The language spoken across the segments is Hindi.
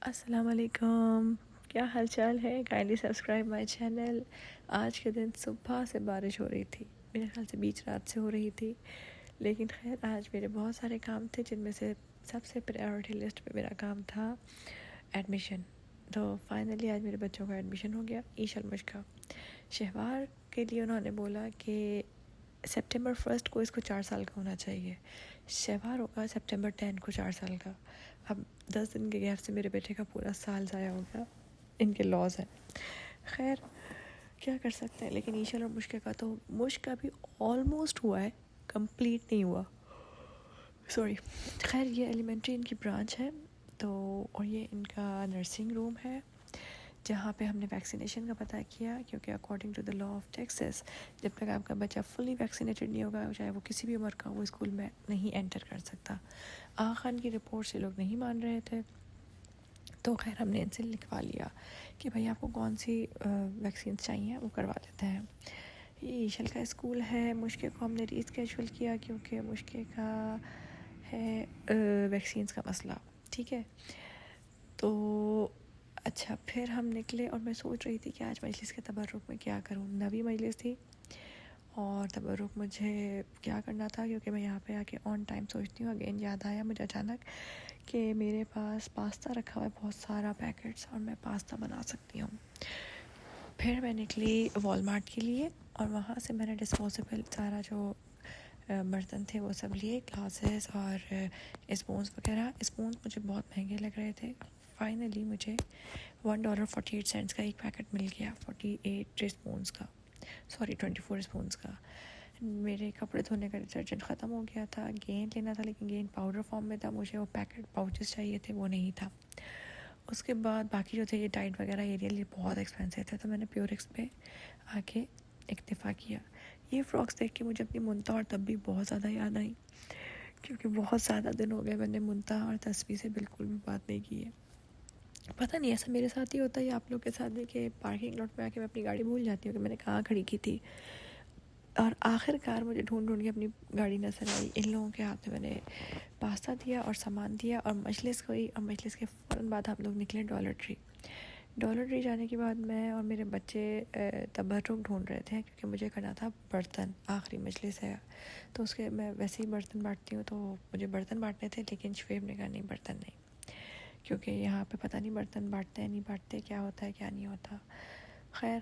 अस्सलाम वालेकुम। क्या हाल चाल है? Kindly subscribe my channel. आज के दिन सुबह से बारिश हो रही थी, मेरे ख्याल से बीच रात से हो रही थी, लेकिन खैर आज मेरे बहुत सारे काम थे जिनमें से सबसे प्रायोरिटी लिस्ट पे मेरा काम था एडमिशन। तो फाइनली आज मेरे बच्चों का एडमिशन हो गया ईशल मुश्का। शहवार के लिए उन्होंने बोला कि सितंबर 1 को इसको 4 साल का होना चाहिए। शहवार होगा सितंबर 10 को 4 साल का। अब 10 दिन के गैप से मेरे बेटे का पूरा साल ज़ाया हो गया। इनके लॉज हैं, खैर क्या कर सकते हैं। लेकिन ईशल और मुश्क का तो मुश्क का भी ऑलमोस्ट हुआ है, कंप्लीट नहीं हुआ, सॉरी। खैर ये एलिमेंट्री इनकी ब्रांच है, तो और ये इनका नर्सिंग रूम है जहाँ पे हमने वैक्सीनेशन का पता किया, क्योंकि according to the law of Texas जब तक आपका बच्चा फुली वैक्सीनेटेड नहीं होगा, चाहे वो किसी भी उम्र का, वो स्कूल में नहीं एंटर कर सकता। आगा खान की रिपोर्ट से लोग नहीं मान रहे थे, तो खैर हमने इनसे लिखवा लिया कि भाई आपको कौन सी वैक्सीन चाहिए वो करवा देते हैं। ये ईशल का स्कूल है, मुश्के को हमने रीस्केड्यूल किया क्योंकि मुश्के का है वैक्सीन्स का मसला, ठीक है। तो अच्छा, फिर हम निकले और मैं सोच रही थी कि आज मजलिस के तबर्रुक में क्या करूँ। नवी मजलिस थी और तबर्रुक मुझे क्या करना था, क्योंकि मैं यहाँ पे आके ऑन टाइम सोचती हूँ। अगेन याद आया मुझे अचानक कि मेरे पास पास्ता रखा हुआ है बहुत सारा पैकेट्स, और मैं पास्ता बना सकती हूँ। फिर मैं निकली वॉलमार्ट के लिए और वहाँ से मैंने डिस्पोजेबल सारा जो बर्तन थे वो सब लिए, ग्लासेस और स्पून्स वगैरह। स्पून्स मुझे बहुत महंगे लग रहे थे। फाइनली मुझे $1.48 का एक पैकेट मिल गया, 48 स्पून्स का, सॉरी 24 स्पून्स का। मेरे कपड़े धोने का डिटर्जेंट ख़त्म हो गया था, गेंद लेना था लेकिन गेंद पाउडर फॉर्म में था, मुझे वो पैकेट पाउचेस चाहिए थे, वो नहीं था। उसके बाद बाकी जो थे ये टाइड वगैरह ये रियली बहुत एक्सपेंसिव थे, तो मैंने प्योरिक्स पे आके इक्तिफ़ा किया। ये फ्रॉक्स देख के मुझे अपनी मुनता और तब भी बहुत ज़्यादा याद आई, क्योंकि बहुत ज़्यादा दिन हो गए मैंने मुनता और तस्वीर से बिल्कुल भी बात नहीं की है। पता नहीं ऐसा मेरे साथ ही होता है या आप लोग के साथ भी, कि पार्किंग लॉट में आके मैं अपनी गाड़ी भूल जाती हूँ कि मैंने कहाँ खड़ी की थी। और आखिरकार मुझे ढूंढ ढूंढ के अपनी गाड़ी नजर आई। इन लोगों के हाथ में मैंने पास्ता दिया और सामान दिया और मजलिस हुई, और मजलिस के फ़ौरन बाद हम लोग निकले डॉलर ट्री। डॉलर ट्री जाने के बाद मैं और मेरे बच्चे तबर्रुक ढूंढ रहे थे, क्योंकि मुझे करना था बर्तन। आखिरी मजलिस है तो उसके मैं वैसे ही बर्तन बांटती हूँ, तो मुझे बर्तन बांटने थे, लेकिन शुएब ने कहा नहीं बर्तन नहीं, क्योंकि यहाँ पे पता नहीं बर्तन बांटते हैं नहीं बांटते, क्या होता है क्या नहीं होता। खैर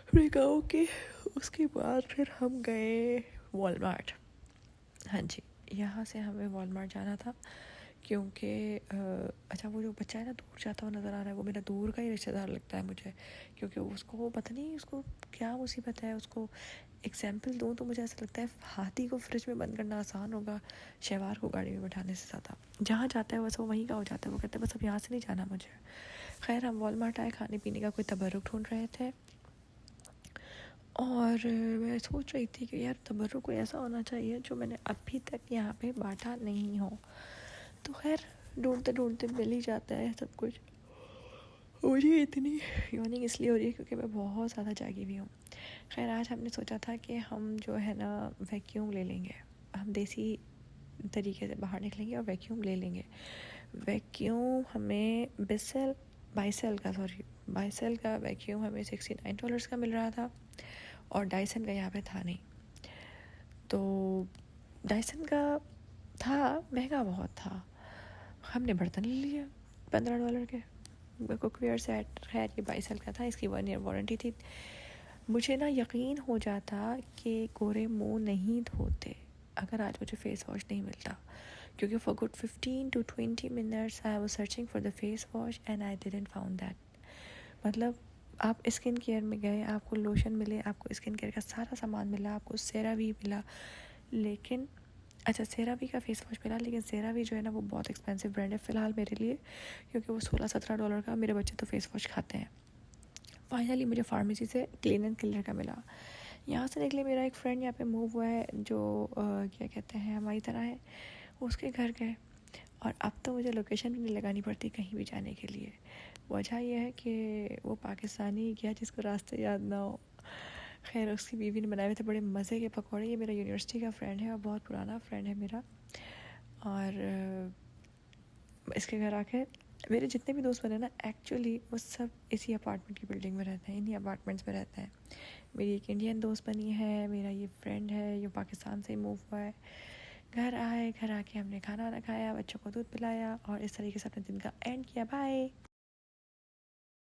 हमने कहा ओके। उसके बाद फिर हम गए वॉलमार्ट। हाँ जी, यहाँ से हमें वॉलमार्ट जाना था, क्योंकि अच्छा वो जो बच्चा है ना दूर जाता हुआ नज़र आ रहा है, वो मेरा दूर का ही रिश्तेदार लगता है मुझे, क्योंकि उसको पता नहीं उसको क्या मुसीबत है। उसको एग्जाम्पल दूँ तो मुझे ऐसा लगता है हाथी को फ्रिज में बंद करना आसान होगा शहवार को गाड़ी में बैठाने से ज़्यादा। जहाँ जाता है बस वो वहीं का हो जाता है, वो कहते हैं बस अब यहाँ से नहीं जाना मुझे। खैर हम वॉलमार्ट आए, खाने पीने का कोई तबर्रुक ढूंढ रहे थे, और मैं सोच रही थी कि यार तबर्रुक कोई ऐसा होना चाहिए जो मैंने अभी तक यहाँ पे बांटा नहीं हो। तो खैर ढूंढते ढूंढते मिल ही जाता है सब कुछ। मुझे इतनी यॉर्निंग इसलिए हो रही है क्योंकि मैं बहुत ज़्यादा जागी हुई हूँ। खैर आज हमने सोचा था कि हम जो है ना वैक्यूम ले लेंगे, हम देसी तरीके से बाहर निकलेंगे और वैक्यूम ले लेंगे। वैक्यूम हमें बाइसेल का वैक्यूम हमें $69 का मिल रहा था, और डायसन का यहाँ पे था नहीं। तो डायसन का था, महंगा बहुत था। हमने बर्तन ले लिया $15 के, कुकवेयर सेट। खैर ये 22 साल का था, इसकी 1 ईयर वारंटी थी। मुझे ना यकीन हो जाता कि गोरे मुंह नहीं धोते अगर आज मुझे फेस वॉश नहीं मिलता, क्योंकि for good 15 to 20 minutes I was searching for the face wash and I didn't found that. मतलब आप स्किन केयर में गए, आपको लोशन मिले, आपको स्किन केयर का सारा सामान मिला, आपको सेरावी मिला, लेकिन अच्छा सेरावी का फेस वॉश मिला, लेकिन सेरावी जो है ना वो बहुत एक्सपेंसिव ब्रांड है फ़िलहाल मेरे लिए, क्योंकि वो $16-17 का। मेरे बच्चे तो फेस वॉश खाते हैं। फाइनली मुझे फार्मेसी से क्लीन एंड क्लियर का मिला। यहाँ से निकले, मेरा एक फ्रेंड यहाँ पे मूव हुआ है जो क्या कहते हैं हमारी तरह है, उसके घर गए, और अब तो मुझे लोकेशन भी नहीं लगानी पड़ती कहीं भी जाने के लिए। वजह यह है कि वो पाकिस्तानी गया जिसको रास्ते याद ना हो। खैर उसकी बीवी ने बनाए हुए थे बड़े मज़े के पकौड़े। ये मेरा यूनिवर्सिटी का फ्रेंड है और बहुत पुराना फ्रेंड है मेरा, और इसके घर आके मेरे जितने भी दोस्त बने ना एक्चुअली वो सब इसी अपार्टमेंट की बिल्डिंग में रहते हैं, इन्हीं अपार्टमेंट्स में रहते हैं। मेरी एक इंडियन दोस्त बनी है, मेरा ये फ्रेंड है ये पाकिस्तान से मूव हुआ है। घर आए, घर आके हमने खाना वाना खाया, बच्चों को दूध पिलाया और इस तरीके से अपने दिन का एंड किया। बाय।